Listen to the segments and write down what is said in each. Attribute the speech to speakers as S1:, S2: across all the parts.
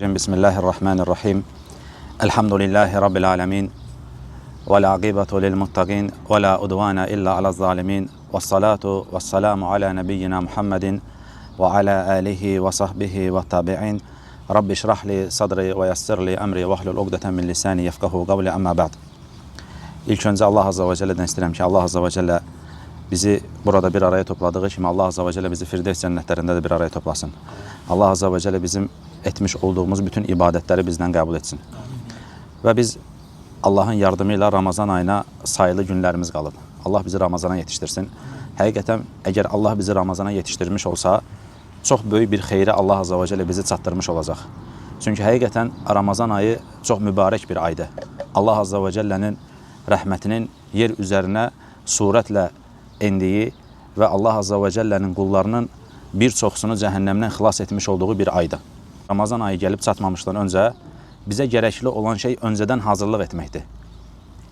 S1: Bismillahirrahmanirrahim. Elhamdülillahi Rabbil alemin. Ve la aqibatu lil muttaqin. Ve la udvana illa ala zalimin. Ve salatu ve selamu ala nebiyyina Muhammedin ve ala alihi ve sahbihi ve tabi'in. Rabbi şrahli sadri ve yassirli emri ve hlul uqdeten min lisani yefkahu qavli amma ba'd. İlk önce Allah Azze ve Celle'den isterim ki Allah Azze ve Celle bizi burada bir araya topladığı gibi Allah Azze ve Celle bizi Firdevs cennetlerinde de bir araya toplasın. Allah Azze ve Celle bizim etmiş olduğumuz bütün ibadetleri bizden kabul etsin. Ve biz Allah'ın yardımıyla Ramazan ayına sayılı günlerimiz kalıb. Allah bizi Ramazana yetiştirsin. Həqiqətən, eğer Allah bizi Ramazana yetiştirmiş olsa, çok büyük bir xeyri Allah Azze ve Celle bizi çatdırmış olacaq. Çünkü həqiqətən Ramazan ayı çok mübarek bir aydır. Allah Azze ve Celle'nin rəhmətinin yer üzerine suretle indiği ve Allah Azze ve Celle'nin qullarının birçoxsunu cəhənnəmdən xilas etmiş olduğu bir aydır. Ramazan ayı gelip çatmamışdan önce bize gerekli olan şey önceden hazırlık etmektir.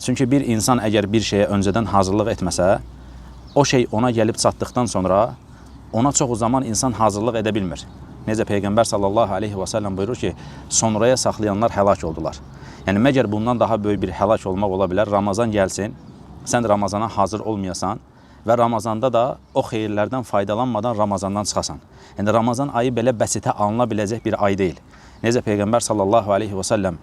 S1: Çünkü bir insan eğer bir şeye önceden hazırlık etmese, o şey ona gelip çattıktan sonra ona çok zaman insan hazırlık edebilmir. Necə Peygamber sallallahu aleyhi ve sellem buyurur ki, sonraya saklayanlar helak oldular. Yani meğer bundan daha büyük bir helak olmak olabilir. Ramazan gelsin, sen Ramazana hazır olmayasan ve Ramazanda da o xeyirlerden faydalanmadan Ramazandan çıxasan. Yani Ramazan ayı belə bəsitə alınabilecek bir ay değil. Necə Peygamber sallallahu aleyhi ve sellem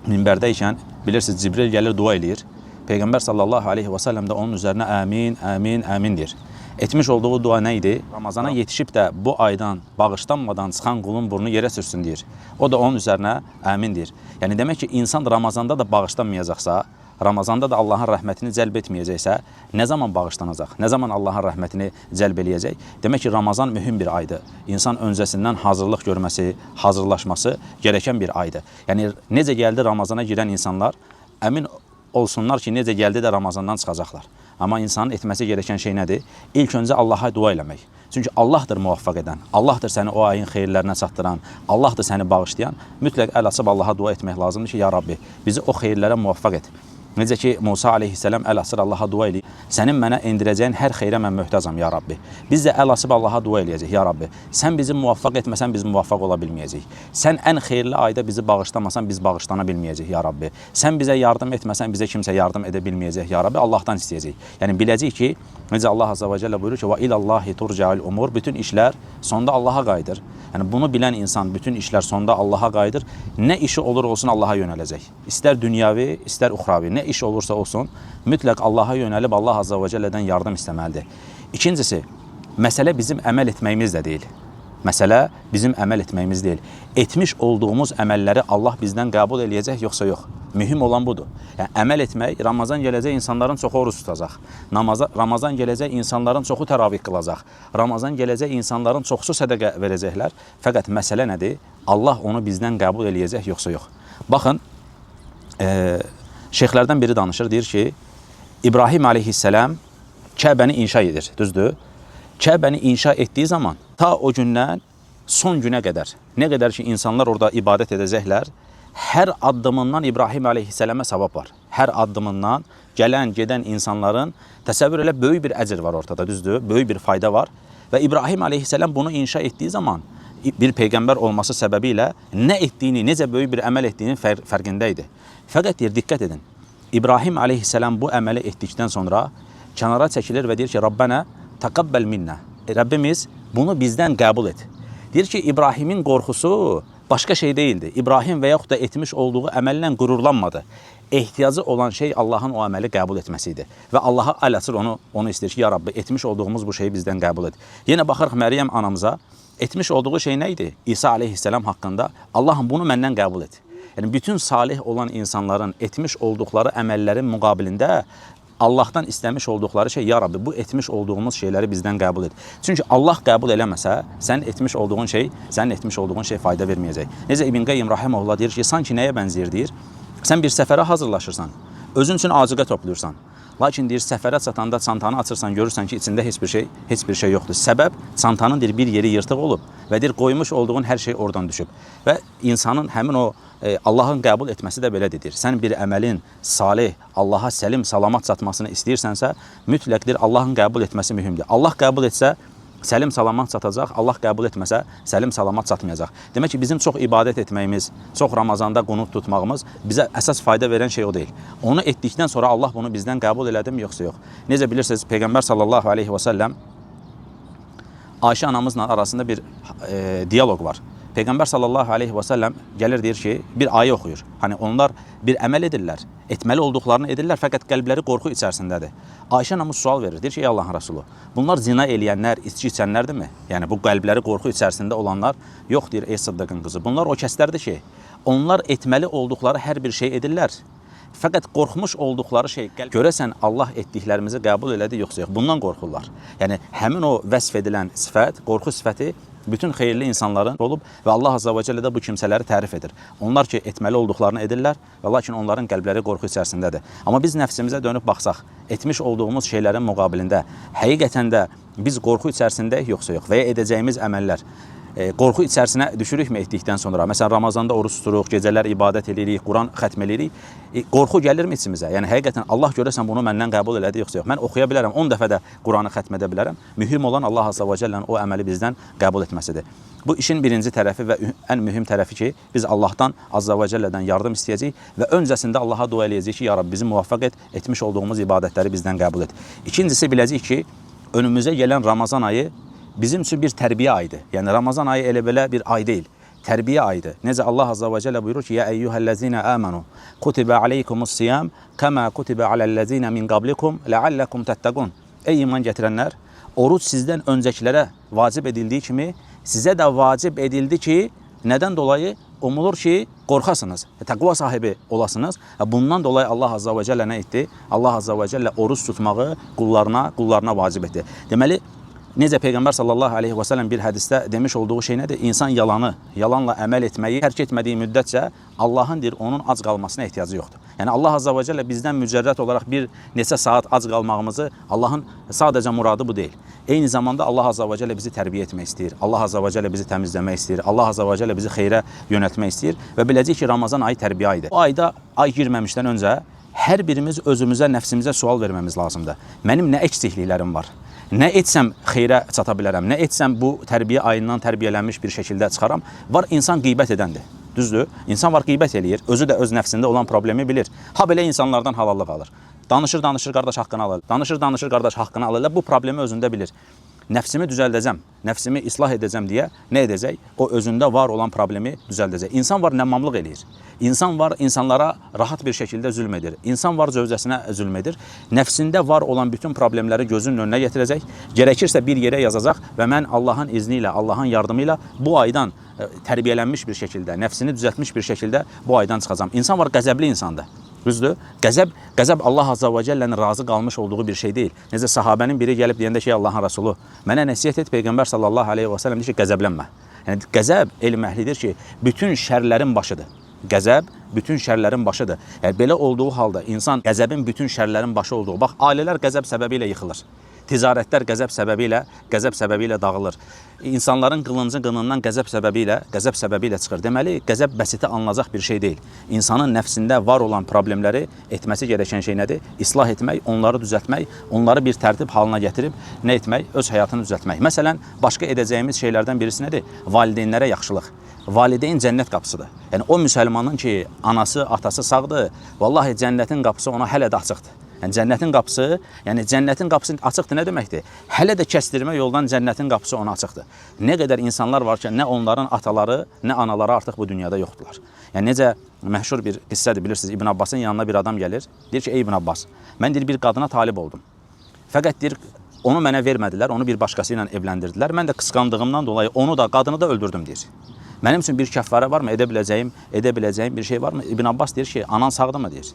S1: minbərdəyken bilirsiniz Cibril gelir dua eləyir. Peygamber sallallahu aleyhi ve sellem de onun üzerine amin, amin, amin deyir. Etmiş olduğu dua neydi? Ramazana yetişip de bu aydan bağışlanmadan çıxan qulun burnu yerə sürsün deyir. O da onun üzerine amin deyir. Yani demek ki insan Ramazanda da bağışlanmayacaqsa, Ramazanda da Allah'ın rəhmətini cəlb etməyəcəksə, nə zaman bağışlanacaq? Nə zaman Allah'ın rəhmətini cəlb eləyəcək? Demək ki, Ramazan mühüm bir aydır. İnsan öncəsindən hazırlıq görməsi, hazırlaşması gereken bir aydır. Yəni, necə gəldi Ramazana girən insanlar, əmin olsunlar ki, necə gəldi də Ramazandan çıxacaqlar. Amma insanın etməsi gereken şey nədir? İlk öncə Allah'a dua eləmək. Çünkü Allah'dır muvaffaq edən, Allah'dır səni o ayın xeyirlərinə çatdıran, Allah'dır səni bağışlayan. Mütləq əl açıb Allah'a dua etmək lazımdır ki, ya Rabbi, bizi o xeyirlərə muvaffaq et. Necə ki, Musa aleyhisselam əl açır Allah'a dua eləyir. Sənin mənə indirəcəyin hər xeyrə mən möhtacam, ya Rabbi. Biz də əl açıb Allah'a dua eləyəcək, ya Rabbi. Sən bizi muvaffaq etməsən, biz muvaffaq ola bilməyəcək. Sən ən xeyirli ayda bizi bağışlamasan, biz bağışlana bilməyəcək, ya Rabbi. Sən bizə yardım etməsən, bizə kimsə yardım edə bilməyəcək, ya Rabbi. Allah'tan istəyəcək. Yəni, biləcək ki, necə Allah Azze ve Celle buyurur ki, və ilallahi turca'ul umur. Bütün işlər sonda Allah'a qayıdır. Yəni, bunu bilən insan, bütün işlər sonda Allah'a qayıdır. Nə işi olur olsun Allah'a yönələcək. İstər dünyavi, istər uxravi. Nə iş olursa olsun, mütləq Allah'a yönəlib Allah Azze ve Celle'den yardım istəməlidir. İkincisi, məsələ bizim əməl etməyimiz də deyil. Məsələ bizim əməl etməyimiz deyil. Etmiş olduğumuz əməlləri Allah bizdən qəbul eləyəcək, yoxsa yox. Mühüm olan budur. Yəni, əməl etmək, Ramazan gələcək insanların çoxu oruç tutacaq. Ramazan gələcək insanların çoxu təravih qılacaq. Ramazan gələcək insanların çoxsu sədəqə verəcəklər. Fəqət məsələ nədir? Allah onu bizdən qəbul eləyəcək, yoxsa yox. Baxın, şeyxlərdən biri danışır, deyir ki, İbrahim aleyhisselam Kəbəni inşa edir, düzdür? Kəbəni inşa etdiyi zaman ta o gündən son günə qədər, nə qədər ki insanlar orada ibadət edəcəklər, hər addımından İbrahim aleyhisselama savab var. Hər addımından gələn, gedən insanların təsəvvür elə böyük bir əcr var ortada, düzdür? Böyük bir fayda var. Və İbrahim aleyhisselam bunu inşa etdiyi zaman bir peygamber olması səbəbilə nə etdiyini, necə böyük bir əməl etdiyinin fərqindəydi. Fəqət deyir, diqqət edin. İbrahim aleyhisselam bu əməli etdikdən sonra kənara çəkilir və deyir ki, Rabbənə təqabbel minnə. Rabbimiz bunu bizdən qəbul et. Deyir ki, İbrahimin qorxusu başqa şey değildi. İbrahim və yaxud da etmiş olduğu əməllə qürurlanmadı. Ehtiyacı olan şey Allah'ın o əməli qəbul etməsiydi. Və Allah'a əl açır, onu istəyir ki, ya Rabbi, etmiş olduğumuz bu şeyi bizdən qəbul et. Yenə baxırıq Məryəm anamıza, etmiş olduğu şey neydi? İsa aleyhisselam haqqında, Allah'ım bunu məndən qəbul et. Yani bütün salih olan insanların etmiş oldukları əməllərin müqabilində Allah'tan istemiş oldukları şey, ya Rabbi, bu etmiş olduğumuz şeyleri bizden qəbul et. Çünkü Allah qəbul eləməsə, sənin etmiş olduğun şey fayda verməyəcək. Necə İbn Qayyim rahimehullah deyir ki, sanki nəyə bənzəyir deyir? Sən bir səfərə hazırlaşırsan, özün üçün acıqa toplayırsan. Lakin deyir, səfərə çatanda çantanı açırsan, görürsən ki, içində heç bir şey yoxdur. Səbəb, çantanın deyir, bir yeri yırtıq olub və deyir, qoymuş olduğun hər şey oradan düşüb. Və insanın həmin o Allah'ın qəbul etməsi də belədir. Sən bir əməlin salih, Allah'a səlim, salamat çatmasını istəyirsənsə, mütləqdir Allah'ın qəbul etməsi mühümdür. Allah qəbul etsə, səlim salamat çatacaq, Allah qəbul etməsə səlim salamat çatmayacaq. Demək ki, bizim çox ibadət etməyimiz, çox Ramazanda qunut tutmağımız bizə əsas fayda verən şey o deyil. Onu etdikdən sonra Allah bunu bizdən qəbul elədi mi, yoxsa yox? Necə bilirsiniz, Peyğəmbər sallallahu aleyhi və səlləm Ayşə anamızla arasında bir diyaloq var. Peyğəmbər sallallahu aleyhi və səlləm gəlir deyir ki, bir ayə oxuyur. Hani onlar bir əməl edirlər, etməli olduqlarını edirlər, fəqət qəlbləri qorxu içərisindədir. Ayşə anamız sual verir, deyir ki, ey Allahın Rəsulu, bunlar zina eləyənlər, içki içənlərdirmi? Yəni bu qəlbləri qorxu içərisində olanlar, yox deyir ey Sıddıqın qızı. Bunlar o kəslərdir ki, onlar etməli olduqları hər bir şey edirlər. Fəqət qorxmuş olduqları şey, görəsən Allah etdiklərimizi qəbul elədi, yoxsa yox? Bundan qorxurlar. Yəni həmin o vəsf edilən sifət, qorxu sifəti bütün xeyirli insanların olub və Allah Azza və Cəllə də bu kimsələri tərif edir. Onlar ki, etməli olduqlarını edirlər və lakin onların qəlbləri qorxu içərisindədir. Amma biz nəfsimizə dönüb baxsaq, etmiş olduğumuz şeylərin müqabilində həqiqətən də biz qorxu içərisindəyik, yoxsa yox? Və ya edəcəyimiz əməllər qorxu içərisinə düşürükmü etdikdən sonra? Məsələn, Ramazanda oruç tuturuq, gecələr ibadət edirik, Quran xətm edirik. Qorxu gəlirmi içimizə? Yəni, həqiqətən Allah görəsən bunu məndən qəbul elədi, yoxsa yox? Mən oxuya bilərəm, 10 dəfə də Quranı xətm edə bilərəm. Mühüm olan Allah Azza və Cəllənin o əməli bizdən qəbul etməsidir. Bu işin birinci tərəfi və ən mühüm tərəfi ki, biz Allahdan, Azza və Cəllədən yardım istəyəcəyik və öncəsində Allaha dua eləyəcəyik ki, ya Rabbi, bizi muvaffaq et, etmiş olduğumuz ibadətləri bizdən qəbul et. İkincisi, biləcəyik ki, önümüzə gələn Ramazan ayı bizim üçün bir tərbiyə ayıdır. Yəni Ramazan ayı elə belə bir ay deyil, tərbiyə ayıdır. Necə Allah Azza və Cəllə buyurur ki, ya eyyuhəl-ləzinə əmənu, kutibə aleykumus-siyam, kəmə kutibə aləl-ləzinə min qablikum, ləalləkum təttəqun. Ey iman gətirənlər, oruc sizdən öncəkilərə vacib edildiyi kimi, sizə də vacib edildi ki, nədən dolayı? Umulur ki, qorxasınız, təqva sahibi olasınız. Bundan dolayı Allah Azza və Cəllə nə etdi? Allah Azza və Cəllə oruc tutmağı qullarına vacib etdi. Deməli, necə Peyğəmbər sallallahu aleyhi və səlləm bir hədisdə demiş olduğu şey nədir? İnsan yalanla əməl etməyi tərk etmədiyi müddətcə Allahın deyir, onun ac qalmasına ehtiyacı yoxdur. Yəni Allah Azza və Cəllə bizdən mücərrət olaraq bir neçə saat ac qalmağımızı, Allahın sadəcə muradı bu deyil. Eyni zamanda Allah Azza və Cəllə bizi tərbiyə etmək istəyir. Allah Azza və Cəllə bizi təmizləmək istəyir. Allah Azza və Cəllə bizi xeyrə yönəltmək istəyir və biləcək ki, Ramazan ayı tərbiyə ayıdır. Bu ayda ay girməmişdən öncə hər birimiz özümüzə, nəfsimizə sual verməmiz lazımdır. Mənim nə eksikliklərim var? Nə etsəm xeyrə çata bilərəm, nə etsəm bu tərbiyə ayından tərbiyələnmiş bir şəkildə çıxaram. Var, insan qeybət edəndir, düzdür? İnsan var, qeybət eləyir, özü də öz nəfsində olan problemi bilir. Ha belə insanlardan halallıq alır. Danışır, qardaş haqqını alır. Danışır, qardaş haqqını alır. Bu problemi özündə bilir. Nəfsimi düzəldəcəm, nəfsimi islah edəcəm deyə nə edəcək? O özündə var olan problemi düzəldəcək. İnsan var, nəmmamlıq eləyir. İnsan var, insanlara rahat bir şəkildə zülm edir. İnsan var, zövcəsinə zülm edir. Nəfsində var olan bütün problemləri gözünün önünə gətirəcək. Gərəkirsə bir yerə yazacaq və mən Allahın izni ilə, Allahın yardımı ilə bu aydan tərbiyələnmiş bir şəkildə, nəfsini düzəltmiş bir şəkildə bu aydan çıxacam. İnsan var, qəzəbli insandır. Düzdür? Qəzəb Allah Azza və Cəllənin razı qalmış olduğu bir şey deyil. Necə sahabənin biri gəlib deyəndə ki, Allahın Rəsulu, mənə nəsihət et, Peyğəmbər sallallahu aleyhi və səlləm deyir ki, qəzəblənmə. Yəni, qəzəb elm əhlidir ki, bütün şərlərin başıdır. Qəzəb bütün şərlərin başıdır. Yəni, belə olduğu halda insan qəzəbin bütün şərlərin başı olduğu. Bax, ailələr qəzəb səbəbi ilə yıxılır. Ticarətlər qəzəb səbəbi ilə dağılır. İnsanların qılıncı qınından qəzəb səbəbi ilə çıxır. Deməli, qəzəb bəsiti alınacaq bir şey deyil. İnsanın nəfsində var olan problemləri etməsi gerəkən şey nədir? İslah etmək, onları düzəltmək, onları bir tərtib halına gətirib nə etmək? Öz həyatını düzəltmək. Məsələn, başqa edəcəyimiz şeylərdən birisi nədir? Valideynlərə yaxşılıq. Valideyn cənnət qapısıdır. Yəni, o müsəlmanın ki, anası, atası sağdır, vallahi cənnətin qapısı ona hələ də açıqdır. Yəni, cənnətin qapısı açıqdır nə deməkdir? Hələ də kəsdirmə yoldan cənnətin qapısı ona açıqdır. Nə qədər insanlar var ki, nə onların ataları, nə anaları artıq bu dünyada yoxdurlar. Yəni, necə məşhur bir qissədir, bilirsiniz, İbn Abbasın yanına bir adam gəlir, deyir ki, ey İbn Abbas, mən deyir, bir qadına talib oldum. Fəqət deyir, onu mənə vermədilər, onu bir başqası ilə evləndirdilər. Mən də qısqandığımdan dolayı onu da, qadını da öldürdüm deyir. Mənim üçün bir kəffarə varmı, edə biləcəyim bir şey varmı? İbn Abbas deyir ki, anan sağdırmı deyir.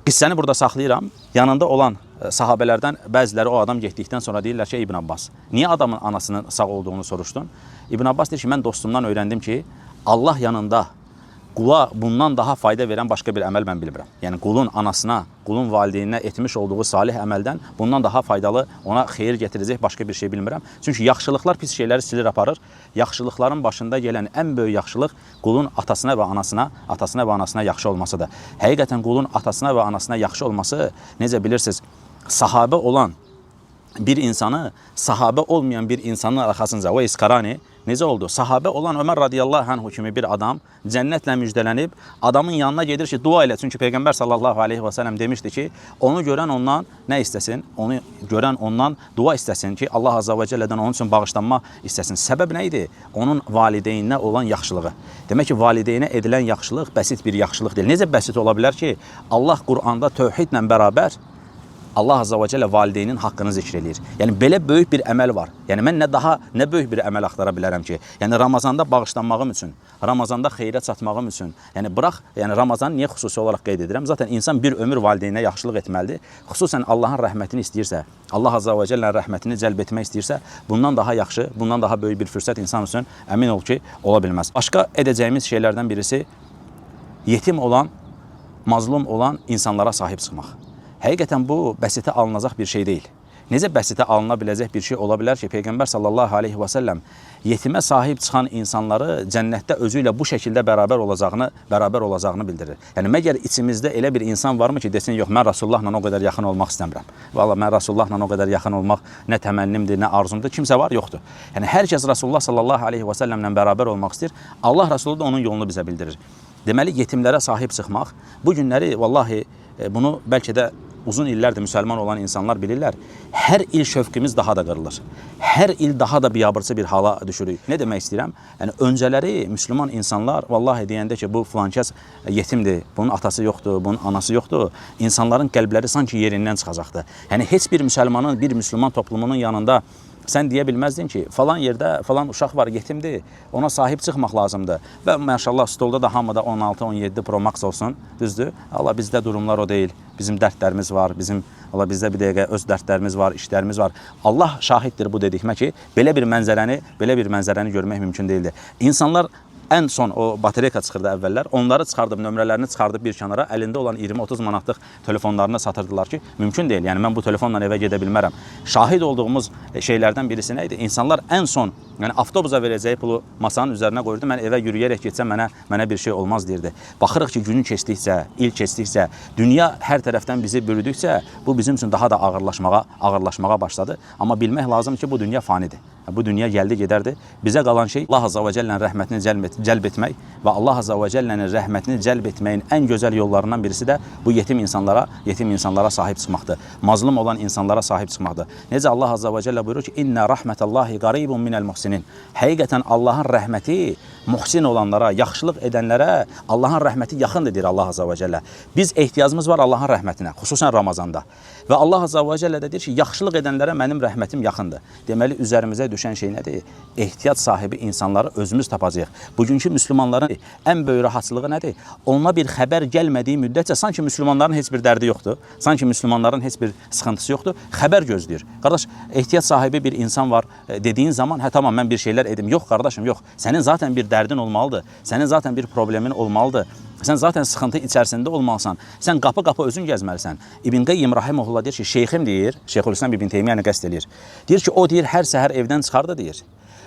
S1: Qissəni burada saxlayıram. Yanında olan sahabələrdən bəziləri o adam getdikdən sonra deyirlər ki, İbn Abbas, niyə adamın anasının sağ olduğunu soruşdun? İbn Abbas deyir ki, mən dostumdan öyrəndim ki, Allah yanında qula bundan daha fayda verən başqa bir əməl mən bilmirəm. Yəni, qulun anasına, qulun valideyninə etmiş olduğu salih əməldən bundan daha faydalı, ona xeyir gətirəcək başqa bir şey bilmirəm. Çünki yaxşılıqlar pis şeyləri silir aparır. Yaxşılıqların başında gələn ən böyük yaxşılıq qulun atasına və anasına yaxşı olmasıdır. Həqiqətən qulun atasına və anasına yaxşı olması, necə bilirsiniz, sahabə olan bir insanı, sahabe olmayan bir insanın arxasınca, o İskarani necə oldu? Sahabe olan Ömer radiyallahu anhu kimi bir adam cənnətlə müjdələnib, adamın yanına gedir ki, dua elə. Çünki Peyğəmbər sallallahu aleyhi və sələm demişdi ki, onu görən ondan nə istəsin? Onu görən ondan dua istəsin ki, Allah azza və cəllədən onun üçün bağışlanma istəsin. Səbəb nə idi? Onun valideyninə olan yaxşılığı. Demək ki, valideynə edilən yaxşılıq bəsit bir yaxşılıq deyil. Necə bəsit ola bilər ki, Allah Qur'anda tövhidlə bərabər Allah azza və cəllə valideynin haqqını zikr eləyir. Yəni belə böyük bir əməl var. Yəni mən nə böyük bir əməl axtara bilərəm ki, yəni Ramazanda bağışlanmağım üçün, Ramazanda xeyrə çatmağım üçün. Yəni Ramazanı niyə xüsusi olaraq qeyd edirəm? Zaten insan bir ömür valideynə yaxşılıq etməlidir. Xüsusən Allahın rəhmətini istəyirsə, Allah azza və cəllənin rəhmətini cəlb etmək istəyirsə, bundan daha yaxşı, bundan daha böyük bir fürsət insan üçün əmin ol ki, ola bilməz. Başqa edəcəyimiz şeylərdən birisi yetim olan, mazlum olan insanlara sahib çıxmaq. Həqiqətən bu bəsitə alınacaq bir şey deyil. Necə bəsitə alına biləcək bir şey ola bilər ki, Peyğəmbər sallallahu aleyhi və səlləm yetimə sahib çıxan insanları cənnətdə özü ilə bu şəkildə bərabər olacağını bildirir. Yəni məgər içimizdə elə bir insan varmı ki, desin, yox, mən Rasulullahla o qədər yaxın olmaq istəmirəm. Vallahi mən Rasulullahla o qədər yaxın olmaq nə təmənnimdir, nə arzumdur. Kimsə var, yoxdur. Yəni hər kəs Rasulullah sallallahu aleyhi və səlləmlə bərabər olmaq istəyir. Allah Rasulü də onun yolunu bizə bildirir. Deməli, yetimlərə sahib çıxmaq, bu günləri vallahi bunu bəlkə də uzun illərdir müsəlman olan insanlar bilirlər. Hər il şövqümüz daha da qırılır. Hər il daha da biabırçı bir hala düşürük. Nə demək istəyirəm? Yəni öncələri müsəlman insanlar vallahi deyəndə ki, bu filankəs yetimdir, bunun atası yoxdur, bunun anası yoxdur, insanların qəlbləri sanki yerindən çıxacaqdı. Yəni heç bir müsəlmanın, bir müsəlman toplumunun yanında sən deyə bilməzdin ki, falan yerdə falan uşaq var, yetimdir, ona sahib çıxmaq lazımdır. Və maşallah stolda da hamıda 16-17 Pro Max olsun, düzdür? Allah bizdə durumlar o deyil. Bizim dərdlərimiz var, bizdə bir dəqiqə öz dərdlərimiz var, işlərimiz var. Allah şahiddir bu dedikmə ki, belə bir mənzərəni görmək mümkün deyildi. İnsanlar ən son o bateriyka çıxırdı əvvəllər, onları çıxardıb, nömrələrini çıxardıb bir kənara, əlində olan 20-30 manatlıq telefonlarını satırdılar ki, mümkün deyil. Yəni mən bu telefonla evə gedə bilmərəm. Şahid olduğumuz şeylərdən birisi nə idi? İnsanlar ən son, yəni avtobusa verəcəyi pulu masanın üzərinə qoyurdu. Mən evə yürüyərək getsəm mənə bir şey olmaz deyirdi. Baxırıq ki, günün keçdikcə, il keçdikcə, dünya hər tərəfdən bizi bürüdükcə, bu bizim üçün daha da ağırlaşmağa başladı. Amma bilmək lazım ki, bu dünya fanidir. Bu dünya gəldi gedərdi. Bizə qalan şey Allah azza və cəllənin rəhmətini cəlb etmək və Allah azza və cəllənin rəhmətini cəlb etməyin ən gözəl yollarından birisi də bu yetim insanlara sahib çıxmaqdır. Mazlum olan insanlara sahib çıxmaqdır. Necə Allah azza və cəllə buyurur ki, İnnə rəhmətəllahi qaribun minəl muhsinin. Həqiqətən Allahın rəhməti muhsin olanlara, yaxşılıq edənlərə Allahın rəhməti yaxındır, deyir Allah azza və cəllə. Biz ehtiyacımız var Allahın rəhmətinə, xüsusən Ramazanda. Və Allah azza və cəllə də deyir ki, yaxşılıq edənlərə mənim rəhmətim yaxındır. Deməli, üzərimizə düşən şey nədir? Ehtiyac sahibi insanları özümüz tapacağıq. Bugünkü müsəlmanların ən böyük rahatçılığı nədir? Ona bir xəbər gəlmədiyi müddətcə sanki müsəlmanların heç bir dərdi yoxdur. Sanki müsəlmanların heç bir sıxıntısı yoxdur. Xəbər gözləyir. Qardaş, ehtiyac sahibi bir insan var dediyin zaman, hə tamam mən bir şeylər edim. Yox qardaşım, yox. Sənin zaten bir dərdin olmalıdır. Sənin zaten bir problemin olmalıdır. Sən zaten sıxıntı içərisində olmalısan. Sən qapı-qapı özün gəzməlisən. İbn Qayyim rahimehullah deyir ki, şeyxim deyir, Şeyxülislam İbn Teymiyyə qəsd eləyir. Deyir ki, o deyir hər səhər evdən çıxardı deyir.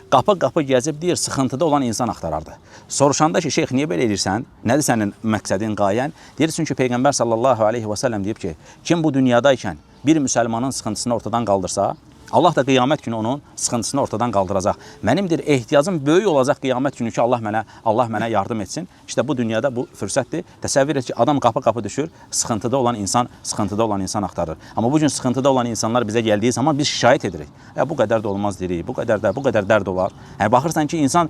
S1: Qapı-qapı gəzib deyir, sıxıntıda olan insan axtarardı. Soruşanda ki, şeyx niyə belə edirsən? Nədir sənin məqsədin, qayən? Deyir, çünki Peyğəmbər sallallahu aleyhi və səlləm deyib ki, kim bu dünyadaykən bir müsəlmanın sıxıntısını ortadan qaldırsa, Allah da qiyamət günü onun sıxıntısını ortadan qaldıracaq. Mənimdir ehtiyacım böyük olacaq qiyamət günü ki, Allah mənə yardım etsin. İşte bu dünyada bu fürsətdir. Təsəvvür et ki, adam qapı-qapı düşür, sıxıntıda olan insan axtarır. Amma bu gün sıxıntıda olan insanlar bizə gəldiyi zaman biz şikayət edirik. Bu qədər də olmaz deyirik, bu qədər dərd olar. Yəni baxırsan ki, insan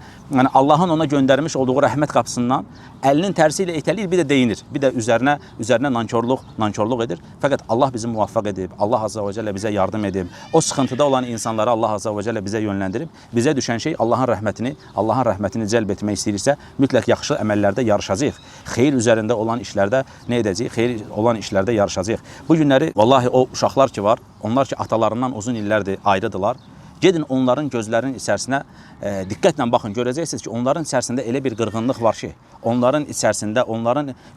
S1: Allahın ona göndərmiş olduğu rəhmət qapısından əlinin tərsi ilə itələyir, bir də deyinir. Bir də üzərinə nankorluq edir. Fəqət Allah bizi muvaffaq edib, Allah azza və cəllə bizə yardım edib. O sıxıntıda olan insanları Allah azza və cəllə bizə yönləndirib. Bizə düşən şey Allahın rəhmətini cəlb etmək istəyirsə, mütləq yaxşı əməllərdə yarışacağıq. Xeyir üzərində olan işlərdə nə edəcəyik? Xeyir olan işlərdə yarışacağıq. Bu günləri vallahi o uşaqlar ki var, onlar ki atalarından uzun illərdir ayrıdılar. Gedin onların gözlərinin içərisinə diqqətlə baxın, görəcəksiniz ki, onların içərisində elə bir qırğınlıq var ki, onların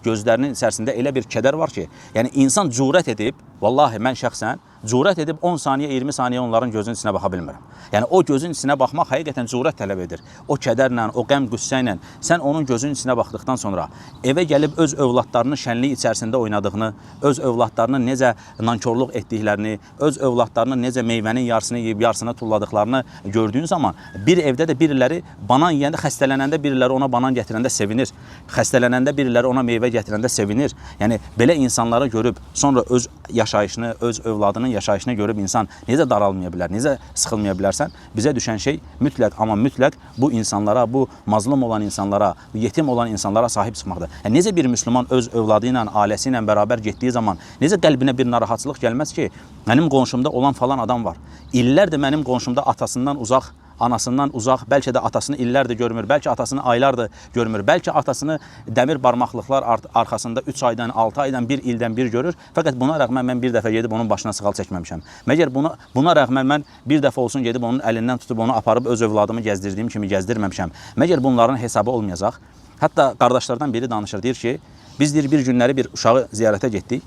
S1: gözlərinin içərisində elə bir kədər var ki, yəni insan cürət edib, vallahi mən şəxsən cürət edib 10 saniyə, 20 saniyə onların gözünün içinə baxa bilmirəm. Yəni o gözün içinə baxmaq həqiqətən cürət tələb edir. O kədərlə, o qəm qüssə ilə sən onun gözünün içinə baxdıqdan sonra evə gəlib öz övladlarının şənlik içərisində oynadığını, öz övladlarının necə nankorluq etdiklərini, öz övladlarının necə meyvənin yarısını yeyib yarısını tulladıqlarını gördüyün zaman bir evdə də biriləri banan yeyəndə, xəstələnəndə biriləri ona banan gətirəndə sevinir. Xəstələnəndə biriləri ona meyvə gətirəndə sevinir. Yəni belə insanları görüb sonra öz yaşayışını, öz övladının yaşayışını görüb insan necə daralmaya bilər, necə sıxılmaya bilərsən? Bizə düşən şey mütləq, amma mütləq bu insanlara, bu mazlum olan insanlara, yetim olan insanlara sahib çıxmaqdır. Yəni, necə bir müsəlman öz övladı ilə, ailəsi ilə bərabər getdiyi zaman necə qəlbinə bir narahatçılıq gəlməz ki, mənim qonşumda olan falan adam var. İllərdir mənim qonşumda atasından uzaq, anasından uzaq, bəlkə də atasını illərdir görmür, bəlkə atasını aylardır görmür, bəlkə atasını dəmir barmaqlıqlar arxasında 3 aydan, 6 aydan, 1 ildən bir görür. Fəqət buna rəğmən mən bir dəfə gedib onun başına sığal çəkməmişəm. Məgər buna rəğmən mən bir dəfə olsun gedib onun əlindən tutub onu aparıb öz övladımı gəzdirdiyim kimi gəzdirməmişəm. Məgər bunların hesabı olmayacaq? Hətta qardaşlardan biri danışır, deyir ki, biz deyir, bir günləri bir uşağı ziyarətə getdik.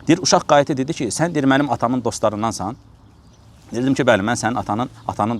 S1: Deyir, uşaq qayıtı dedi ki, sən deyir, mənim atamın dostlarındansan. Dedim ki, bəli, mən sənin atanın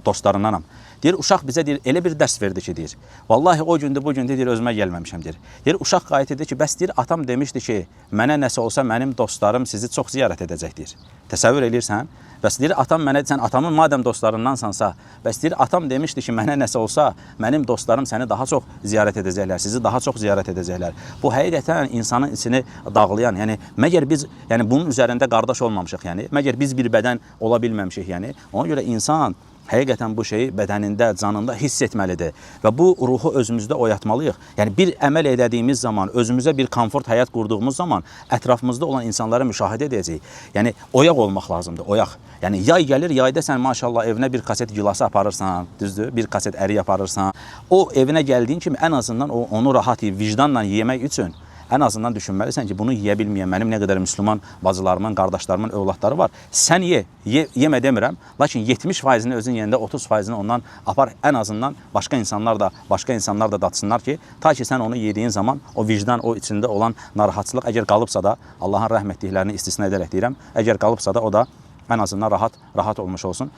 S1: dostlarındanam. Deyir, uşaq bizə deyir, elə bir dərs verdi ki, deyir, vallahi o gündür, bu gündür, deyir, özümə gəlməmişəm, deyir. Deyir, uşaq qayıt edir ki, bəs deyir, atam demişdi ki, mənə nəsə olsa mənim dostlarım sizi çox ziyarət edəcək, deyir. Təsəvvür edirsən? Bəs deyir, atam mənə, sən atamın madəm dostlarındansansa, bəs deyir, atam demişdi ki, mənə nəsə olsa, mənim dostlarım səni daha çox ziyarət edəcəklər, sizi daha çox ziyarət edəcəklər. Bu həqiqətən insanın içini dağlayan, yəni, məgər biz, yəni bunun üzərində qardaş olmamışıq, yəni, məgər biz bir bədən ola bilməmişik, yəni, ona görə insan həqiqətən bu şeyi bədənində, canında hiss etməlidir və bu ruhu özümüzdə oyatmalıyıq. Yəni, bir əməl edədiyimiz zaman, özümüzə bir komfort həyat qurduğumuz zaman ətrafımızda olan insanları müşahidə edəcəyik. Yəni, oyaq olmaq lazımdır, oyaq. Yəni, yay gəlir, yayda sən maşallah evinə bir kaset gilası aparırsan, düzdür, bir kaset ərik aparırsan. O evinə gəldiyin kimi ən azından onu rahat yiyib, vicdanla yemək üçün ən azından düşünməlisən ki, bunu yeyə bilməyən mənim nə qədər müsəlman bacılarımın, qardaşlarımın övladları var. Sən yemə demirəm, lakin 70%-ni özün yeyəndə 30%-ni ondan apar. Ən azından başqa insanlar da datsınlar ki, ta ki sən onu yediyin zaman o vicdan, o içində olan narahatçılıq əgər qalıbsa da, Allahın rəhm etdiklərini istisna edərək deyirəm, əgər qalıbsa da o da ən azından rahat olmuş olsun.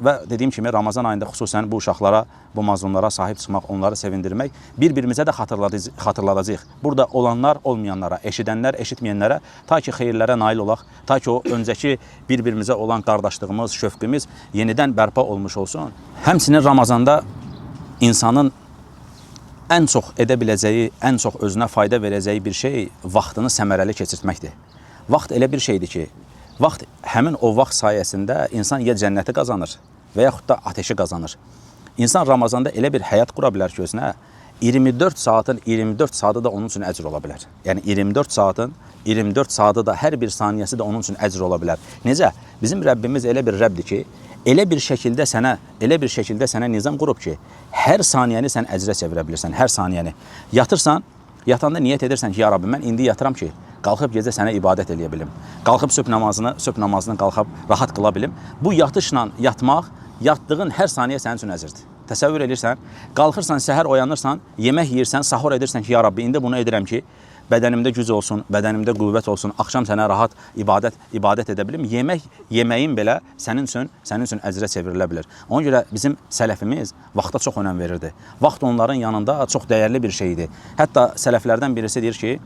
S1: Və dediyim kimi Ramazan ayında xüsusən bu uşaqlara, bu mazlumlara sahib çıxmaq, onları sevindirmək, bir-birimizə də xatırladacağıq. Burada olanlar olmayanlara, eşidənlər eşitməyənlərə, ta ki xeyirlərə nail olaq, ta ki o öncəki bir-birimizə olan qardaşlığımız, şöfqimiz yenidən bərpa olmuş olsun. Həmçinin Ramazanda insanın ən çox edə biləcəyi, ən çox özünə fayda verəcəyi bir şey vaxtını səmərəli keçirtməkdir. Vaxt elə bir şeydir ki, vaxt həmin o vaxt sayəsində insan ya cənnəti qazanır və yaxud da ateşi qazanır. İnsan Ramazanda elə bir həyat qura bilər ki, özünə 24 saatı da onun üçün əcr ola bilər. Yəni 24 saatı da hər bir saniyəsi də onun üçün əcr ola bilər. Necə? Bizim Rəbbimiz elə bir Rəbbdir ki, elə bir şəkildə sənə nizam qurub ki, hər saniyəni sən əcrə çevirə bilirsən, hər saniyəni. Yatırsan, yatanda niyyət edirsən ki, ya Rabbi, mən indi yatıram ki, qalxıb gecə sənə ibadət eləyə bilim. Qalxıb sübh namazını qalxıb rahat qıla bilim. Bu yatışla yatmaq, yatdığın hər saniyə sənin üçün əcrdir. Təsəvvür edirsən, qalxırsan, səhər oyanırsan, yemək yeyirsən, sahur edirsən ki, ya Rabbi, indi bunu edirəm ki, bədənimdə güc olsun, bədənimdə qüvvət olsun, axşam sənə rahat ibadət edə bilim. Yeməyin belə sənin üçün əcrə çevrilə bilir. Ona görə bizim sələfimiz vaxta çox önəm verirdi. Vaxt onların yanında çox dəyərli bir şeydir. Hətta sələflərdən birisi deyir ki,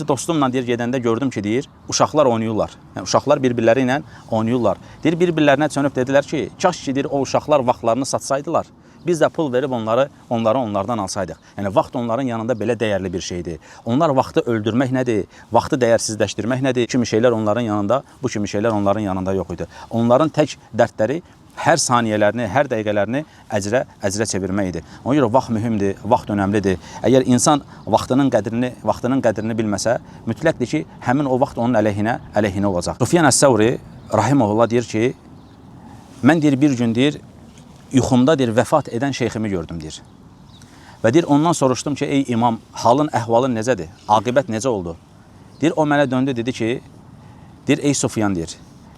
S1: dostumla gedəndə gördüm ki, uşaqlar oynayırlar. Yəni, uşaqlar bir-birləri ilə oynayırlar. Bir-birlərinə çönüb dedilər ki, kaş ki, o uşaqlar vaxtlarını satsaydılar, biz də pul verib onları onlardan alsaydıq. Yəni, vaxt onların yanında belə dəyərli bir şeydir. Onlar vaxtı öldürmək nədir? Vaxtı dəyərsizləşdirmək nədir? Kimi şeylər onların yanında, bu kimi şeylər onların yanında yox idi. Onların tək dərdləri hər saniyələrini, hər dəqiqələrini əcrə çevirməkdir. Ona görə vaxt mühümdür, vaxt önəmlidir. Əgər insan vaxtının qədrini bilməsə, mütləqdir ki, həmin o vaxt onun əleyhinə olacaq. Sufyan Əs-Səvri rahimehullah deyir ki, mən bir gün yuxumda vəfat edən şeyximi gördüm deyir. Və ondan soruşdum ki, ey imam, halın, əhvalın necədir? Aqibət necə oldu? O mənə döndü, dedi ki, ey Sufyan,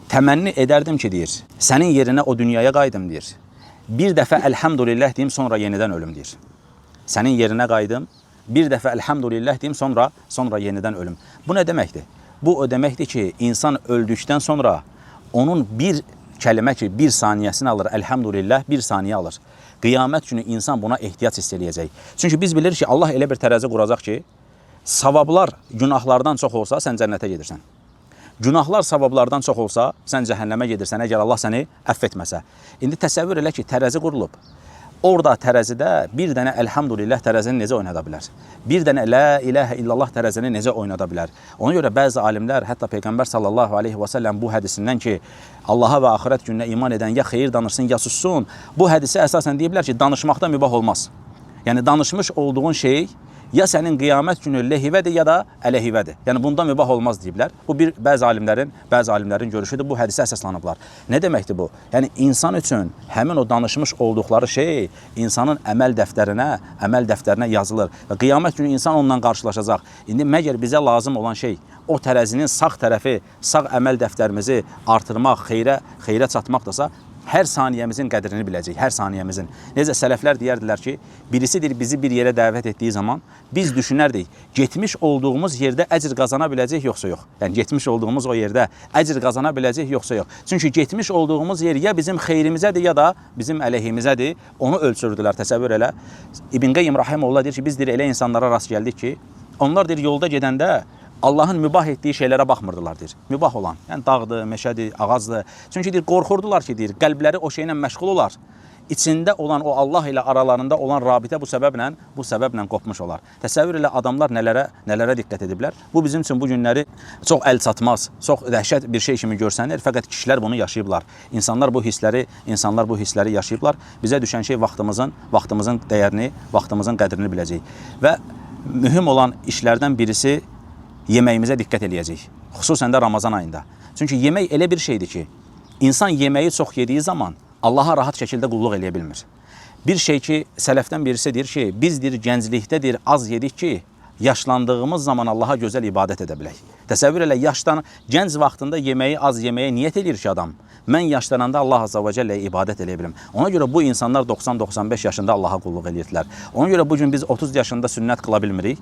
S1: təmənni edərdim ki, sənin yerinə o dünyaya qaydım, bir dəfə əlhəmdülillah deyim, sonra yenidən ölüm, sənin yerinə qaydım, bir dəfə əlhəmdülillah deyim, sonra yenidən ölüm. Bu nə deməkdir? Bu o deməkdir ki, insan öldükdən sonra onun bir kəlmə ki, bir saniyəsini alır, əlhəmdülillah, bir saniyə alır. Qiyamət günü insan buna ehtiyac hiss eləyəcək. Çünki biz bilirik ki, Allah elə bir tərəzi quracaq ki, savablar günahlardan çox olsa, sən cənnətə gedirsən. Günahlar savablardan çox olsa, sən cəhənnəmə gedirsən, əgər Allah səni əff etməsə. İndi təsəvvür elə ki, tərəzi qurulub. Orada tərəzidə bir dənə əlhamdülillah tərəzini necə oynada bilər? Bir dənə la ilahə illallah tərəzini necə oynada bilər? Ona görə bəzi alimlər, hətta Peyğəmbər sallallahu aleyhi və səlləm bu hədisindən ki, Allaha və axirət gününə iman edən ya xeyir danışsın, ya sussun, bu hədisi əsasən deyiblər ki, danışmaqda mübah olmaz. Yəni, danışmış olduğun şey ya sənin qiyamət günü lehivədir, ya da əleyhivədir. Yəni, bunda mübah olmaz deyiblər. Bu, bəzi alimlərin görüşüdür. Bu hədisə əsaslanıblar. Nə deməkdir bu? Yəni, insan üçün həmin o danışmış olduqları şey insanın əməl dəftərinə yazılır. Və qiyamət günü insan onunla qarşılaşacaq. İndi məgər bizə lazım olan şey o tərəzinin sağ tərəfi, sağ əməl dəftərimizi artırmaq, xeyrə çatmaqdırsa, hər saniyəmizin qədrini biləcək, hər saniyəmizin. Necə sələflər deyərdilər ki, birisidir bizi bir yerə dəvət etdiyi zaman biz düşünərdik, getmiş olduğumuz yerdə əcr qazana biləcək, yoxsa yox. Yəni, getmiş olduğumuz o yerdə əcr qazana biləcək, yoxsa yox. Çünki getmiş olduğumuz yer ya bizim xeyrimizədir, ya da bizim əleyhimizədir. Onu ölçürdülər, təsəvvür elə. İbn Qayyim Rahimehullah deyir ki, biz elə insanlara rast gəldik ki, onlar yolda gedəndə Allahın mübah etdiyi şeylərə baxmırdılar, deyir. Mübah olan, yəni dağdır, meşədir, ağacdır. Çünki deyir, qorxurdular ki, deyir, qəlbləri o şeylə məşğul olar. İçində olan o Allah ilə aralarında olan rabitə bu səbəblə qopmuş olar. Təsəvvür elə adamlar nələrə diqqət ediblər. Bu bizim üçün bu günləri çox əl çatmaz, çox dəhşət bir şey kimi görsənir. Fəqət kişilər bunu yaşayıblar. İnsanlar bu hissləri yaşayıblar. Bizə düşən şey vaxtımızın dəyərini, vaxtımızın qədrini biləcək. Və mühüm olan işlərdən birisi yeməyimizə diqqət eləyəcək. Xüsusən də Ramazan ayında. Çünki yemək elə bir şeydir ki, insan yeməyi çox yediyi zaman Allaha rahat şəkildə qulluq eləyə bilmir. Bir şey ki, sələfdən birisi deyir ki, biz gənclikdə az yedik ki, yaşlandığımız zaman Allaha gözəl ibadət edə bilək. Təsəvvür elə, gənc vaxtında az yeməyə niyyət edir ki adam, mən yaşlananda Allah Azza və Cəlləyə ibadət eləyə bilim. Ona görə bu insanlar 90-95 yaşında Allaha qulluq edirdilər. Ona görə bugün biz 30 yaşında sünnət qıla bilmirik.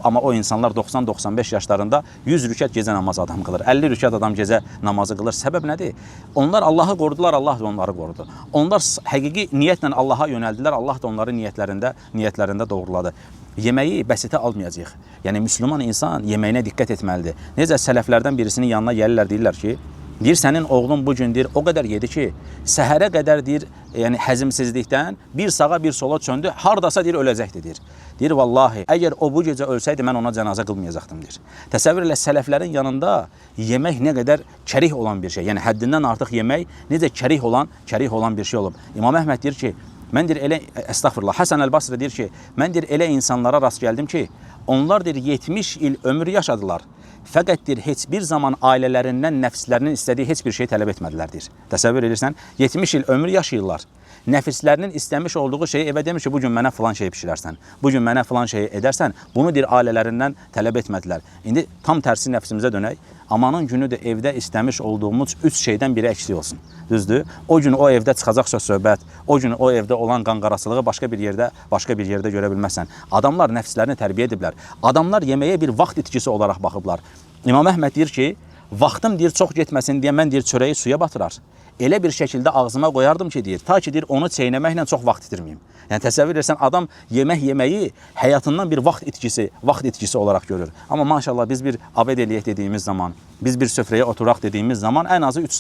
S1: Amma o insanlar 90-95 yaşlarında 100 rükət gecə namazı adam qılır. 50 rükət adam gecə namazı qılır. Səbəb nədir? Onlar Allahı qorudular, Allah da onları qorudu. Onlar həqiqi niyyətlə Allaha yönəldilər, Allah da onları niyyətlərində doğruladı. Yeməyi bəsitə almayacaq. Yəni, Müslüman insan yeməyinə diqqət etməlidir. Necə sələflərdən birisinin yanına gəlirlər, deyirlər ki, deyir, sənin oğlun bu gün o qədər yedi ki, səhərə qədər deyir, yəni həzmsizlikdən bir sağa bir sola çöndü, hardasa deyir, öləcəkdir, deyir. Deyir, vallahi, əgər o bu gecə ölsəydi, mən ona cənazə qılmayacaqdım, deyir. Təsəvvür elə, sələflərin yanında yemək nə qədər kərih olan bir şey, yəni həddindən artıq yemək necə kərih olan bir şey olub. İmam Əhməd deyir ki, mən deyir, əstəğfirullah, Həsən Əl-Basri deyir ki, mən deyir, elə insanlara rast gəldim ki, onlar deyir, 70 il ömür yaşadılar. Fəqət deyir, heç bir zaman ailələrindən, nəfslərinin istədiyi heç bir şey tələb etmədilər, deyir. Təsəvvür edirsən, 70 il ömür yaşayırlar. Nəfislərinin istəmiş olduğu şeyi evə demiş ki, bugün mənə filan şeyi pişirərsən, bugün mənə filan şeyi edərsən, bunu deyir, ailələrindən tələb etmədilər. İndi tam tərsi nəfsimizə dönək, amanın günü də evdə istəmiş olduğumuz 3 şeydən biri əksik olsun, düzdür? O gün o evdə çıxacaq söz-söhbət, o gün o evdə olan qanqarasılığı başqa bir yerdə görə bilməzsən. Adamlar nəfslərini tərbiyə ediblər, adamlar yeməyə bir vaxt itkisi olaraq baxıblar. İmam Əhməd deyir ki, vaxtım deyir, çox getməsin deyə mən deyir, çörəyi suya batırar. Elə bir şəkildə ağzıma qoyardım ki, deyir, ta ki, deyir, onu çeynəməklə çox vaxt itirməyim. Yəni, təsəvvür edirsən, adam yeməyi həyatından bir vaxt itkisi olaraq görür. Amma maşallah biz bir abed eləyək dediyimiz zaman, biz bir süfrəyə oturaq dediyimiz zaman ən azı 3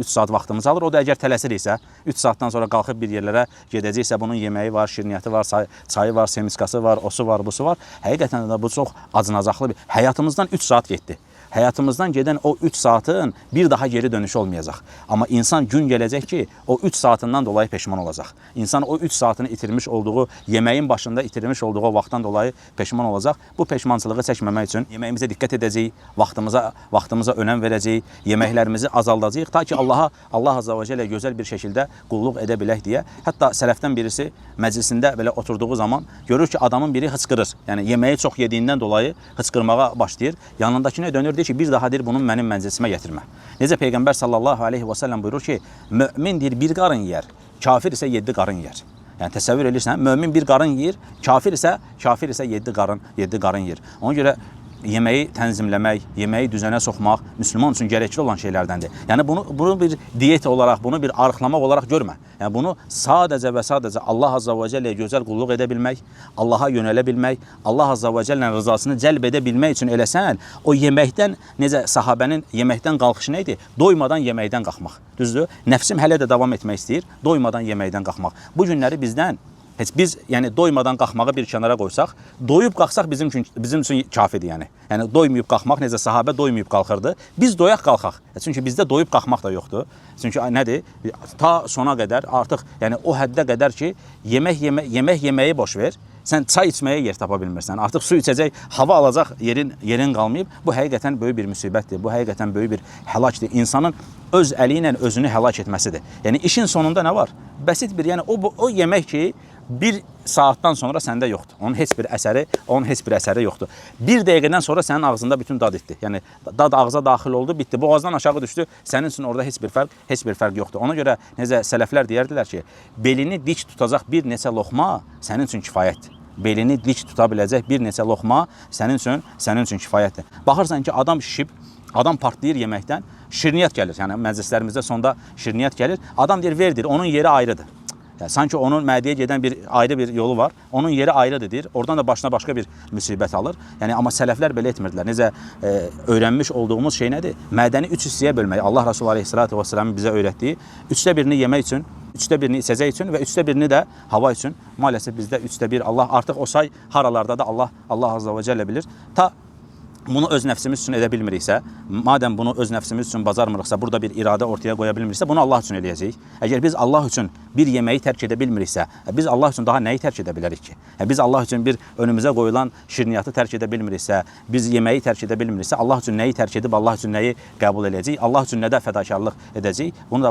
S1: saat vaxtımız alır. O da əgər tələsiriksə, 3 saatdan sonra qalxıb bir yerlərə gedəcəksə, bunun yeməyi var, şirniyyəti var, çayı var, semiskası var, osu var, busu var. Həqiqətən də bu çox acınacaqlı bir. Həyatımızdan 3 saat getdi. Həyatımızdan gedən o 3 saatın bir daha geri dönüşü olmayacaq. Amma insan gün gələcək ki, o 3 saatından dolayı peşman olacaq. İnsan o 3 saatını itirmiş olduğu, yeməyin başında itirmiş olduğu o vaxtdan dolayı peşman olacaq. Bu peşmançılığı çəkməmək üçün yeməyimizə diqqət edəcəyik, vaxtımıza önəm verəcəyik, yeməklərimizi azaldacağıq, ta ki Allah Azza və Cəllə gözəl bir şəkildə qulluq edə bilək deyə. Hətta sələfdən birisi məclisində belə oturduğu zaman görür ki, adamın biri hıçqırır. Yəni, yeməyi çox yediyindən dolayı hıçqırmağa başlayır. Yanındakine dönür, deyir ki, bir daha deyir, bunun mənim məclisimə gətirmə. Necə Peyğəmbər sallallahu aleyhi və səlləm buyurur ki, mömin deyir, bir qarın yer, kafir isə 7 qarın yer. Yəni, təsəvvür edirsən, mömin bir qarın yer, kafir isə 7 qarın yer. Ona görə yeməyi tənzimləmək, yeməyi düzənə soxmaq müsəlman üçün gərəkli olan şeylərdəndir. Yəni bunu bir diyet olaraq, bunu bir arıqlamaq olaraq görmə. Yəni bunu sadəcə və sadəcə Allah Azza və Cəlləyə gözəl qulluq edə bilmək, Allaha yönələ bilmək, Allah Azza və Cəllənin rızasını cəlb edə bilmək üçün eləsən, o yeməkdən, necə sahabənin yeməkdən qalxışı nə idi? Doymadan yeməkdən qalxmaq. Düzdür? Nəfsim hələ də davam etmək istəyir, doymadan yeməkdən qalxmaq. Bu günləri bizdən biz yəni doymadan qalxmağı bir kənara qoysaq, doyub qalxsaq bizim üçün kafidir yəni. Yəni doymayıb qalxmaq, necə sahabə doymayıb qalxırdı, biz doyaq qalxaq. Çünki bizdə doyub qalxmaq da yoxdur. Çünki nədir? Ta sona qədər artıq yəni o həddə qədər ki, yemək yeməyi boş ver. Sən çay içməyə yer tapa bilmirsən. Artıq su içəcək, hava alacaq yerin qalmayıb. Bu həqiqətən böyük bir müsibətdir. Bu həqiqətən böyük bir həlakdir. İnsanın öz əli ilə özünü həlak etməsidir. Yəni işin sonunda nə var? Bəsit bir, yəni o yemək ki, bir saatdan sonra səndə yoxdur. Onun heç bir əsəri yoxdur. Bir dəqiqədən sonra sənin ağzında bütün dad etdi. Yəni dad ağza daxil oldu, bitdi. Boğazdan aşağı düşdü. Sənin üçün orada heç bir fərq yoxdur. Ona görə necə sələflər deyərdilər ki, belini dik tutacaq bir neçə loxma sənin üçün kifayətdir. Belini dik tuta biləcək bir neçə loxma sənin üçün kifayətdir. Baxırsan ki, adam şişib, adam partlayır yeməkdən, şirniyyat gəlir. Yəni məclislərimizdə sonda şirniyyat gəlir. Adam deyir, verdir, onun yeri ayrıdır. Yəni, sanki onun mədəyə gedən ayrı bir yolu var. Onun yeri ayrıdır deyir. Oradan da başına başqa bir müsibət alır. Yəni amma sələflər belə etmirdilər. Necə öyrənmiş olduğumuz şey nədir? Mədəni 3 hissəyə bölmək. Allah Resulü Aleyhisselatü Vesselam'ın bizə öyrətdiyi 3də birini yemək üçün, 3də birini içəcək üçün və 3də birini də hava üçün. Maalesef bizdə 3də 1 Allah artıq o say haralarda da Allah Azza və Cəllə bilir. Ta bunu öz nəfsimiz üçün edə bilmiriksə, madəm bunu öz nəfsimiz üçün bacarmırıqsa, burada bir iradə ortaya qoya bilmiriksə, bunu Allah üçün eləyəcəyik. Əgər biz Allah üçün bir yeməyi tərk edə bilmiriksə, biz Allah üçün daha nəyi tərk edə bilərik ki? Biz Allah üçün bir önümüzə qoyulan şirniyyatı tərk edə bilmiriksə, biz yeməyi tərk edə bilmiriksə, Allah üçün nəyi tərk edib, Allah üçün nəyi qəbul edəcəyik, Allah üçün nədə fədakarlıq edəcəyik, bunu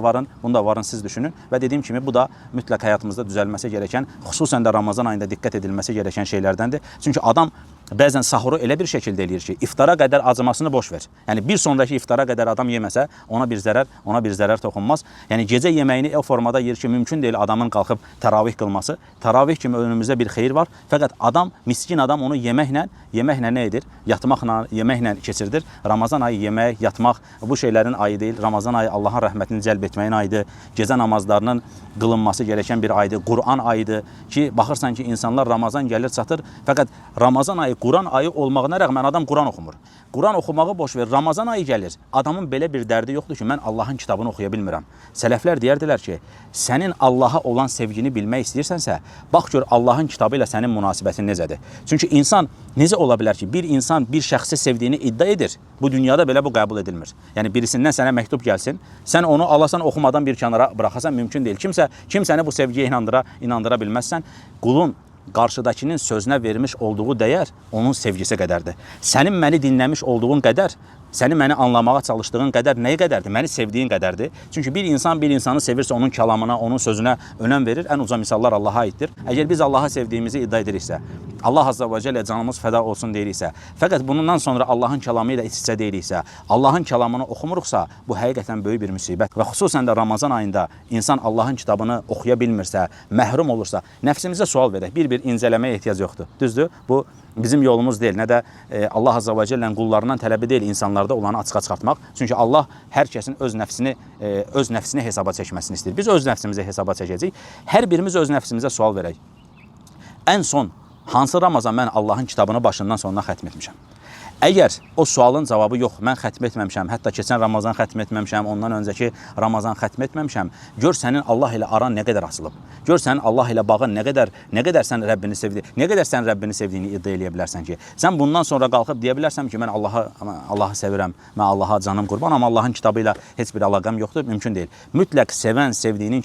S1: da varın siz düşünün və dediyim kimi bu da mütləq həyatımızda düzəlməsi gerəkən, xüsusən də Ramazan ayında diqqət edilməsi gerəkən şeylərdəndir. Çünki adam bəzən sahuru elə bir şəkildə eləyir ki, iftara qədər acımasını boş ver. Yəni bir sonraki iftara qədər adam yeməsə, ona bir zərər toxunmaz. Yəni gecə yeməyini o formada yer ki, mümkün deyil adamın qalxıb təravih qılması. Təravih kimi önümüzdə bir xeyir var. Fəqət adam, miskin adam onu yeməklə nə edir? Yatmaqla, yeməklə keçirdir. Ramazan ayı yemək, yatmaq bu şeylərin ayı deyil. Ramazan ayı Allahın rəhmətini cəlb etməyin ayıdır. Gecə namazlarının qılınması gerəkən bir ayıdır. Quran ayıdır ki, baxırsan ki, insanlar Ramazan gəlir çatır. Fəqət Ramazan ayı Quran ayı olmağına rəğmən adam Quran oxumur. Quran oxumağı boş ver. Ramazan ayı gəlir. Adamın belə bir dərdi yoxdur ki, mən Allahın kitabını oxuya bilmirəm. Sələflər deyərdilər ki, sənin Allaha olan sevgini bilmək istəyirsənsə, bax gör Allahın kitabı ilə sənin münasibətin necədir. Çünki insan necə ola bilər ki, bir insan bir şəxsi sevdiyini iddia edir. Bu dünyada belə bu qəbul edilmir. Yəni birisindən sənə məktub gəlsin, sən onu alasan, oxumadan bir kənara buraxasan mümkün deyil. Kimsəni bu sevgiyə inandıra bilməzsən. Qulun qarşıdakının sözünə vermiş olduğu dəyər onun sevgisi qədərdir. Sənin məni dinləmiş olduğun qədər, sənin məni anlamağa çalışdığın qədər nəyi qədərdir? Məni sevdiyin qədərdir. Çünki bir insan bir insanı sevirsə onun kəlamına, onun sözünə önəm verir. Ən uca misallar Allaha aiddir. Əgər biz Allaha sevdiyimizi iddia ediriksə, Allah Azza və Cəllə canımız fəda olsun deyiriksə, fəqət bundan sonra Allahın kəlamı ilə iç-içə deyiriksə, Allahın kəlamını oxumuruqsa, bu həqiqətən böyük bir müsibət. Və xüsusən də Ramazan ayında insan Allahın kitabını oxuya bilmirsə, məhrum olursa, nəfsimizə sual verək. Bir incələməyə ehtiyac yoxdur. Düzdür? Bu bizim yolumuz deyil. Nə də Allah Azza və Cəllənin qullarından tələbi deyil insanlarda olanı açığa çıxartmaq. Çünki Allah hər kəsin öz nəfsini hesaba çəkməsini istəyir. Biz öz nəfsimizə hesaba çəkəcəyik. Hər birimiz öz nəfsimizə sual verək. Ən son hansı Ramazan mən Allahın kitabını başından sonuna xətm etmişəm? Əgər o sualın cavabı yox, mən xətm etməmişəm, hətta keçən Ramazan xətm etməmişəm, ondan öncəki Ramazan xətm etməmişəm, gör sənin Allah ilə aran nə qədər açılıb. Gör sənin Allah ilə bağın nə qədər sən Rəbbini sevdiyini iddia eləyə bilərsən ki, sən bundan sonra qalxıb deyə bilərsən ki, mən Allahı sevirəm, mən Allaha canım qurban, amma Allahın kitabı ilə heç bir əlaqəm yoxdur, mümkün deyil. Mütləq sevən sevdiyinin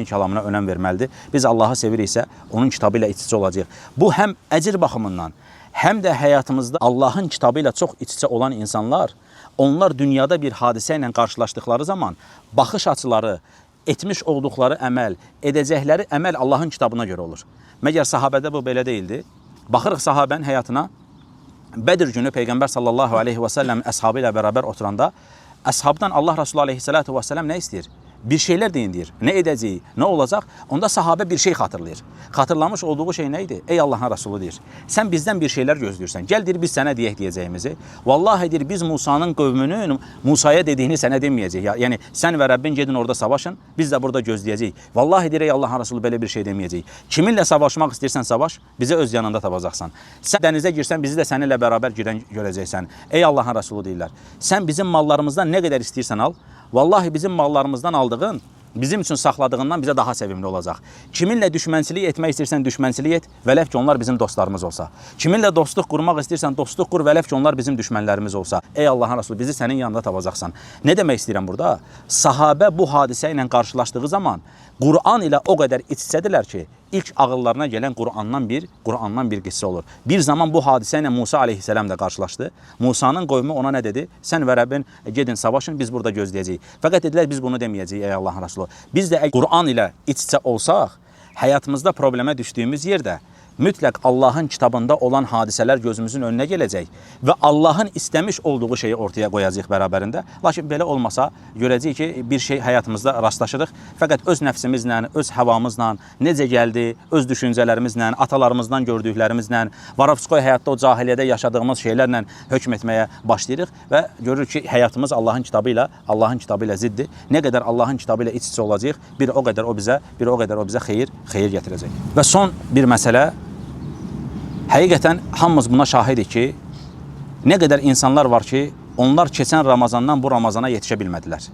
S1: kəlamına önəm verməlidir. Biz Allahı seviriksə, onun kitabı ilə iç-içə olacağıq. Bu həm əcr baxımından, həm də həyatımızda Allahın kitabı ilə çox iç-içə olan insanlar, onlar dünyada bir hadisə ilə qarşılaşdıqları zaman baxış açıları, etmiş olduqları əməl, edəcəkləri əməl Allahın kitabına görə olur. Məgər sahabədə bu belə deyildi? Baxırıq sahabənin həyatına, Bədir günü Peyğəmbər sallallahu aleyhi və səlləm əshabı ilə bərabər oturanda, əshabdan Allah Resulü aleyhissalatu və səlləm nə istəyir? bir şeyler deyin deyir. Nə edəcəyik, nə olacaq? Onda sahabə bir şey xatırlayır. Xatırlamış olduğu şey nə idi? Ey Allahın Rəsulu deyir. Sən bizdən bir şeylər gözləyirsən. Gəl deyir biz sənə deyək deyəcəyimizi. Vallahi deyir biz Musanın qövmünün Musaya dediyini sənə deməyəcəyik. Yəni sən və Rəbbin gedin orada savaşın. Biz də burada gözləyəcəyik. Vallahi deyir ey Allahın Rəsulu belə bir şey deməyəcəyik. Kiminlə savaşmaq istəyirsən savaş, bizi öz yanında tapacaqsan. Sən dənizə girsən bizi də səninlə bərabər girən görəcəksən. Ey Allahın Rəsulu deyirlər. Sən bizim mallarımızdan nə qədər istəyirsən al. Vallahi bizim mallarımızdan aldığın bizim üçün saxladığından bizə daha sevimli olacaq. Kiminlə düşmənçilik etmək istəyirsən düşmənçilik et, vələf ki onlar bizim dostlarımız olsa. Kiminlə dostluq qurmaq istəyirsən dostluq qur, vələf ki onlar bizim düşmənlərimiz olsa. Ey Allahın Rəsulu bizi sənin yanında tapacaqsan. Nə demək istəyirəm burada? Sahabə bu hadisə ilə qarşılaşdığı zaman Qur'an ilə o qədər iç-içədirlər ki, ilk ağıllarına gələn Qur'andan bir qissə olur. Bir zaman bu hadisə ilə Musa aleyhisselam da qarşılaşdı. Musa'nın qövmü ona nə dedi? Sən və Rəbbin gedin savaşın, biz burada gözləyəcəyik. Fəqət dedilər biz bunu deməyəcəyik ey Allahın Rəsulu. Biz də Qur'an ilə iç-içə olsaq, həyatımızda problemə düşdüyümüz yerdə mütləq Allahın kitabında olan hadisələr gözümüzün önünə gələcək və Allahın istəmiş olduğu şeyi ortaya qoyacaq bərabərində. Lakin belə olmasa, görəcəyik ki, bir şey həyatımızda rastlaşırıq. Fəqət öz nəfsimizlə, öz havamızla, necə gəldi, öz düşüncələrimizlə, atalarımızdan gördüklərimizlə, varovskoy həyatda o cahiliyyədə yaşadığımız şeylərlə hökm etməyə başlayırıq və görürük ki, həyatımız Allahın kitabı ilə ziddir. Nə qədər Allahın kitabı ilə iç-içə olacaq, bir o qədər o bizə xeyir gətirəcək. Və son bir məsələ, həqiqətən hamımız buna şahidik ki, nə qədər insanlar var ki, onlar keçən Ramazandan bu Ramazana yetişə bilmədilər.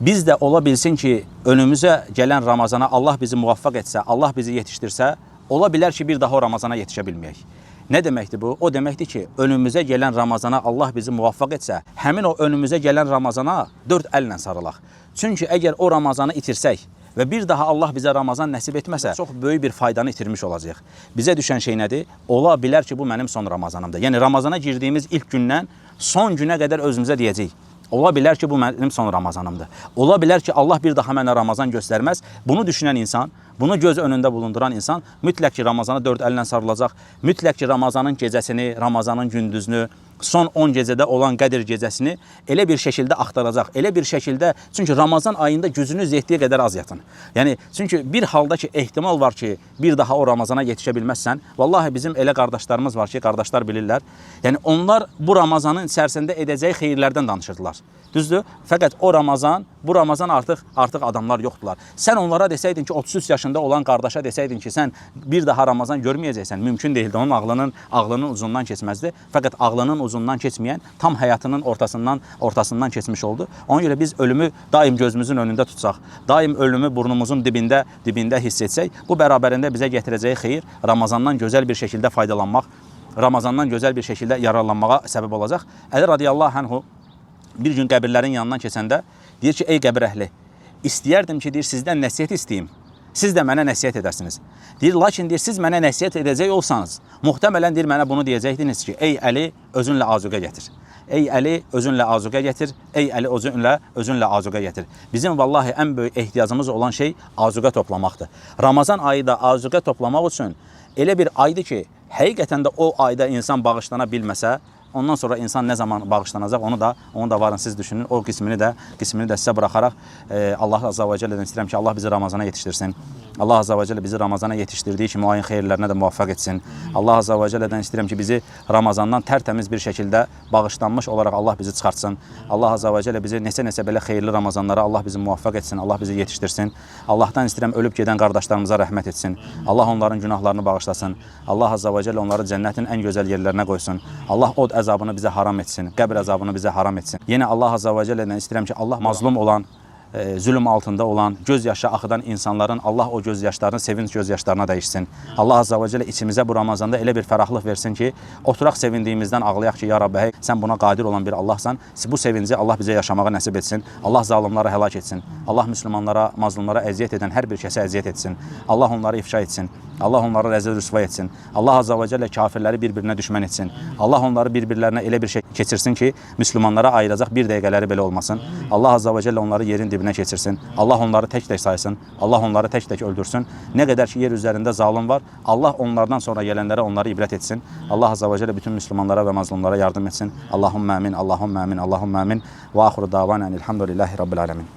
S1: Biz də ola bilsin ki, önümüzə gələn Ramazana Allah bizi muvaffaq etsə, Allah bizi yetişdirsə, ola bilər ki, bir daha o Ramazana yetişə bilməyək. Nə deməkdir bu? O deməkdir ki, önümüzə gələn Ramazana Allah bizi muvaffaq etsə, həmin o önümüzə gələn Ramazana 4 əllə sarılaq. Çünki əgər o Ramazanı itirsək, və bir daha Allah bizə Ramazan nəsib etməsə, çox böyük bir faydanı itirmiş olacaq. Bizə düşən şey nədir? Ola bilər ki, bu mənim son Ramazanımdır. Yəni, Ramazana girdiyimiz ilk gündən son günə qədər özümüzə deyəcəyik. Ola bilər ki, bu mənim son Ramazanımdır. Ola bilər ki, Allah bir daha mənə Ramazan göstərməz. Bunu düşünən insan, bunu göz önündə bulunduran insan mütləq ki, Ramazana 4 əllə sarılacaq. Mütləq ki, Ramazanın gecəsini, Ramazanın gündüzünü, son 10 gecədə olan Qədir gecəsini elə bir şəkildə axtaracaq. Elə bir şəkildə, çünki Ramazan ayında gücünüz yetdiyi qədər az yatın. Yəni, çünki bir halda ki, ehtimal var ki, bir daha o Ramazana yetişə bilməzsən. Vallahi bizim elə qardaşlarımız var ki, qardaşlar bilirlər. Yəni, onlar bu Ramazanın içərisində edəcəyi xeyirlərdən danışırdılar. Düzdür? Fəqət o Ramazan, bu Ramazan artıq adamlar yoxdular. Sən onlara desəydin ki, 33 yaşında olan qardaşa desəydin ki, sən bir daha Ramazan görməyəcəksən, mümkün deyildi. Onun ağlının ucundan keçməzdi. Fəqət ağlının ucundan keçməyən tam həyatının ortasından keçmiş oldu. Ona görə biz ölümü daim gözümüzün önündə tutsaq, daim ölümü burnumuzun dibində hiss etsək, bu bərabərində bizə gətirəcəyi xeyir Ramazandan gözəl bir şəkildə faydalanmaq, Ramazandan gözəl bir şəkildə yararlanmağa səbəb olacaq. Əli radiyallahu anhu bir gün qəbirlərin yanından keçəndə deyir ki, ey qəbir əhli, istəyərdim ki, deyir, sizdən nəsiyyət istəyim. Siz də mənə nəsiyyət edərsiniz. Deyir, lakin deyir, siz mənə nəsiyyət edəcək olsanız, muhtemelen deyir, mənə bunu deyəcəkdiniz ki, ey Əli, özünlə azuqə gətir. Ey Əli, özünlə azuqə gətir. Ey Əli, özünlə azuqə gətir. Bizim vallahi ən böyük ehtiyacımız olan şey azuqə toplamaqdır. Ramazan ayı da azuqə toplamaq üçün elə bir aydır ki, həqiqətən də o ayda insan bağışlana bilməsə, ondan sonra insan nə zaman bağışlanacaq, onu da varın siz düşünün. O qismini də sizə buraxaraq Allah Azza və Cəllədən istəyirəm ki, Allah bizi Ramazana yetişdirsin. Allah Azza və Cəllə bizi Ramazana yetişdirdiyi kimi o ayın xeyirlərinə də muvaffaq etsin. Allah Azza və Cəllədən istəyirəm ki, bizi Ramazandan tərtəmiz bir şəkildə bağışlanmış olaraq Allah bizi çıxartsın. Allah Azza və Cəllə bizi neçə belə xeyirli Ramazanlara Allah bizi muvaffaq etsin, Allah bizi yetişdirsin. Allahdan istəyirəm ölüb gedən qardaşlarımıza rəhmət etsin. Allah onların günahlarını bağışlasın. Allah Azza və Cəllə onları cənnətin ən gözəl yerlərinə qoysun. Allah od əzabını bizə haram etsin, qəbr əzabını bizə haram etsin. Yenə Allah Azza və Cəllədən istəyirəm ki, Allah mazlum olan, zülm altında olan, göz yaşı axıdan insanların Allah o göz yaşlarını sevinç göz yaşlarına dəyişsin. Allah Azza və Cəllə içimizə bu Ramazanda elə bir fərahlıq versin ki, oturaq sevindiyimizdən ağlayaq ki, ya Rabbi, sən buna qadir olan bir Allahsan. Bu sevinci Allah bizə yaşamağa nəsib etsin. Allah zalimları həlak etsin. Allah müsəlmanlara, mazlumlara əziyyət edən hər bir kəsə əziyyət etsin. Allah onları ifşa etsin. Allah onları rəzil rüsva etsin. Allah Azza və Cəllə kafirləri bir-birinə düşmən etsin. Allah onları bir-birlərinə elə bir şey keçirsin ki, müsəlmanlara ayıracaq bir dəqiqələri belə olmasın. Allah Azza və Cəllə onları yerin dibinə keçirsin. Allah onları tək-tək saysın. Allah onları tək-tək öldürsün. Nə qədər ki, yer üzərində zalim var, Allah onlardan sonra gələnlərə onları ibrət etsin. Allah Azza və Cəllə bütün müsəlmanlara və mazlumlara yardım etsin. Allahumma amin, Allahumma amin, Allahumma amin. Və axiru davana elhamdülillahi rabbil alamin.